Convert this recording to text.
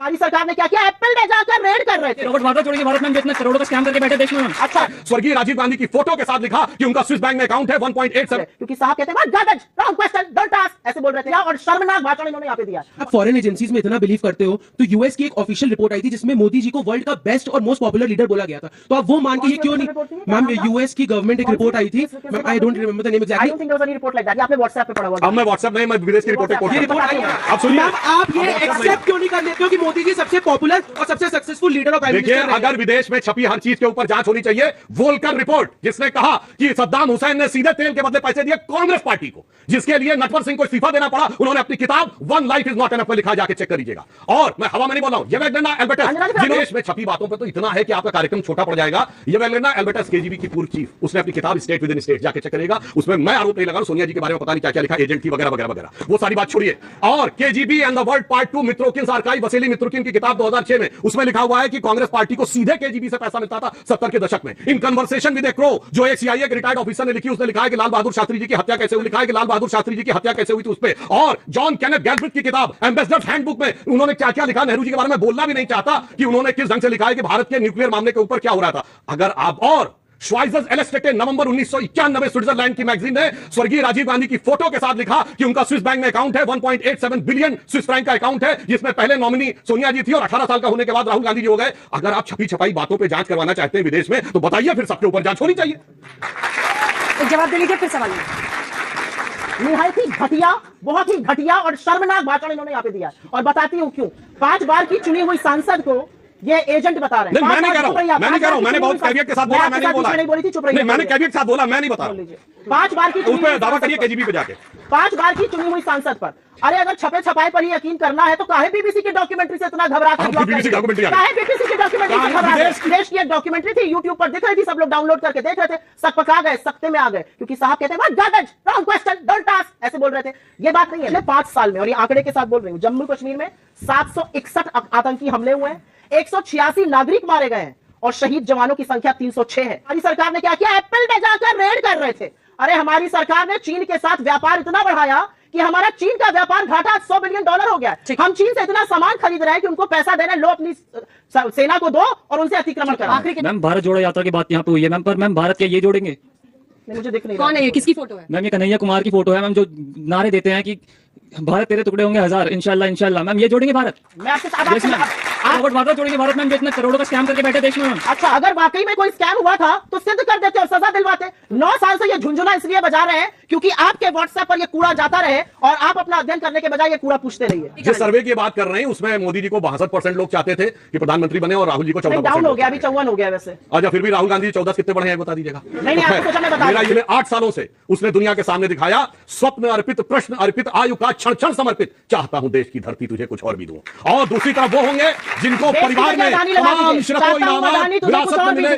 हमारी सरकार ने क्या किया, एप्पल में जाकर रेड कर रहे थे। रॉबर्ट वाड्रा छोड़िए, भारत में जितने करोड़ों का स्कैम करके बैठे देश में। अच्छा, स्वर्गीय राजीव गांधी की फोटो के साथ लिखा कि उनका स्विस बैंक में अकाउंट है 1.87। क्योंकि साहब कहते हैं गदज, रॉन्ग क्वेश्चन, डोंट आस्क, ऐसे बोल रहे थे और शर्मनाक भाषण इन्होंने यहाँ पे दिया। आप फॉरेन एजेंसीज में इतना बिलीव करते हो तो यूएस की एक ऑफिशियल रिपोर्ट आई थी जिसमें मोदी जी को वर्ल्ड का बेस्ट और मोस्ट पॉपुलर लीडर बोला गया था, तो आप वो मान के ये क्यों नहीं। मैम यूएस की गवर्नमेंट एक रिपोर्ट आई थी, ma'am I don't remember the name I don't think there was any report like that. ये आपने WhatsApp पे पढ़ा हुआ। अब मैं व्हाट्सएप नहीं, मैं विदेश की रिपोर्ट अब सुनिए, मैम आप ये एक्सेप्ट क्यों नहीं कर लेते हो कि मोदी जी सबसे पॉपुलर और सबसे सक्सेसफुल लीडर ऑफ देखिए, अगर विदेश में छपी हर चीज के ऊपर जांच होनी चाहिए। वोल्कर रिपोर्ट जिसने कहा कि सद्दाम हुसैन ने सीधे तेल के बदले पैसे दिए कांग्रेस पार्टी को, जिसके लिए नटवर सिंह को इस्तीफा देना पड़ा, उन्होंने अपनी किताब one life is not enough में लिखा, जाके चेक कर लीजिएगा। और मैं हवा में नहीं बोल रहा हूं, येवेलेना एल्बर्टस, विदेश में छपी बातों पर तो इतना है कि आपका कार्यक्रम छोटा पड़ जाएगा। येवेलेना एल्बर्टस केजीबी की पूर्व चीफ, उसने अपनी किताब स्टेट विद इन स्टेट जाके चेक करेगा, उसमें मैं आरोप नहीं लगा सोनिया जी के बारे में पता नहीं क्या क्या लिखा, एजेंट थी वगैरह वगैरह वगैरह, वो सारी बात छोड़िए। और KGB and the world part 2 Mitrokhin archive, Vasili Mitrokhin की किताब 2006 में, उसमें लिखा हुआ है कि कांग्रेस पार्टी को सीधे केजीबी से पैसा मिलता था 70 के दशक में। In conversation with A crow, जो एक सीआईए के रिटायर्ड ऑफिसर ने लिखी, उसने लिखा है कि लाल बहादुर शास्त्री जी की हत्या कैसे हुई, लिखा है कि लाल बहादुर शास्त्री जी की हत्या कैसे हुई थी उस पे। और जॉन केनेथ गैल्ब्रिथ की किताब एम्बेसडर्स हैंडबुक में उन्होंने क्या क्या लिखा, नेहरू जी के बारे में बोलना भी नहीं चाहता कि उन्होंने किस ढंग से लिखा है कि भारत के न्यूक्लियर मामले के ऊपर क्या हो रहा था। अगर आप और श्वाइजर्स इलस्ट्रेटेड नवंबर 1991 स्विट्जरलैंड की मैगजीन ने स्वर्गीय राजीव गांधी की फोटो के साथ लिखा कि उनका स्विस बैंक में अकाउंट है 1.87 बिलियन स्विस फ्रैंक का अकाउंट है, जिसमें पहले नॉमिनी सोनिया जी थी और 18 साल का होने के बाद राहुल गांधी जी हो गए। अगर आप छपी छपाई बातों पे जांच करवाना चाहते हैं विदेश में, तो बताइए फिर सबके ऊपर जांच होनी चाहिए। तो जवाब दे लीजिए फिर सवाल। निहायत ही घटिया, बहुत ही घटिया और शर्मनाक भाषण इन्होंने यहाँ पे दिया और बताती हूँ क्यों। 5 बार की चुनी हुई सांसद को ये एजेंट बता रहे हैं। मैं नहीं कह रहा हूं, मैं नहीं कह रहा हूं, मैंने बहुत कैवियट के साथ बोला, मैं नहीं बोला, नहीं बोली थी, चुप रहिए। मैंने कैवियट के साथ बोला, मैं नहीं बता रहा। 5 बार की उस पे दावा करिए केजीबी पे जाके। 5 बार की चुनी हुई सांसद पर, अरे अगर छपे छपाई पर ही यकीन करना है तो काहे बीबीसी की डॉक्यूमेंट्री से इतना घबराते हैं? बीबीसी डॉक्यूमेंट्री काहे बीबीसी की डॉक्यूमेंट्री से घबराते हैं? देश की एक डॉक्यूमेंट्री थी, यूट्यूब पर दिख रही थी, सब लोग डाउनलोड करके देख रहे थे, सक पका गए, सकते में आ गए, क्योंकि साहब कहते हैं गदज, रॉन्ग क्वेश्चन, डोंट आस्क, ऐसे बोल रहे थे। ये बात नहीं है। 5 साल में, और ये आंकड़े के साथ बोल रही हूँ, जम्मू कश्मीर में 761 आतंकी हमले हुए हैं, 186 नागरिक मारे गए हैं और शहीद जवानों की संख्या 306 है। हमारी सरकार ने क्या किया, एप्पल में जाकर रेड कर रहे थे। अरे हमारी सरकार ने चीन के साथ व्यापार इतना बढ़ाया कि हमारा चीन का व्यापार घाटा $100 बिलियन हो गया। हम चीन से इतना सामान खरीद रहे हैं कि उनको पैसा देना, लो अपनी सेना को दो और उनसे अतिक्रमण करो। मैम भारत जोड़ो यात्रा की बात यहाँ पे हुई है मैम, पर मैम भारत के ये जोड़ेंगे, मुझे दिख नहीं कौन है ये, किसकी फोटो है? मैम ये कन्हैया कुमार की फोटो है मैम, जो नारे देते हैं कि भारत तेरे टुकड़े होंगे 1000, इंशाल्लाह इंशाल्लाह। मैम ये जोड़ेंगे भारत? मैं आपके साथ रॉबर्ट वाड्रा छोड़िए, भारत में जितने करोड़ों का स्कैम करके बैठे देश में। अच्छा, अगर वाकई में कोई स्कैम हुआ था तो सिद्ध कर देते और सजा दिलवाते। 9 साल से ये झुंझुना इसलिए बजा रहे हैं क्योंकि आपके व्हाट्सएप पर ये कूड़ा जाता रहे और आप अपना अध्ययन करने के बजाय ये कूड़ा पूछते रहिए। जिस सर्वे की बात कर रहे हैं उसमें मोदी जी को 62% लोग चाहते थे कि प्रधानमंत्री बने और राहुल जी को 14% डाउन हो गया, अभी 54 हो गया वैसे। अच्छा, फिर भी राहुल गांधी 14 कितने बढ़े हैं बता दीजिएगा। नहीं, आपको तो मैं बता मेरा ये 8 सालों से उसने दुनिया के सामने दिखाया, स्वप्न अर्पित, प्रश्न अर्पित, आयु का क्षण क्षण समर्पित, चाहता हूं देश की धरती तुझे कुछ और भी दूं। और दूसरी तरफ वो होंगे जिनको परिवार में तमाम शर्तों इनामात विरासत में मिले।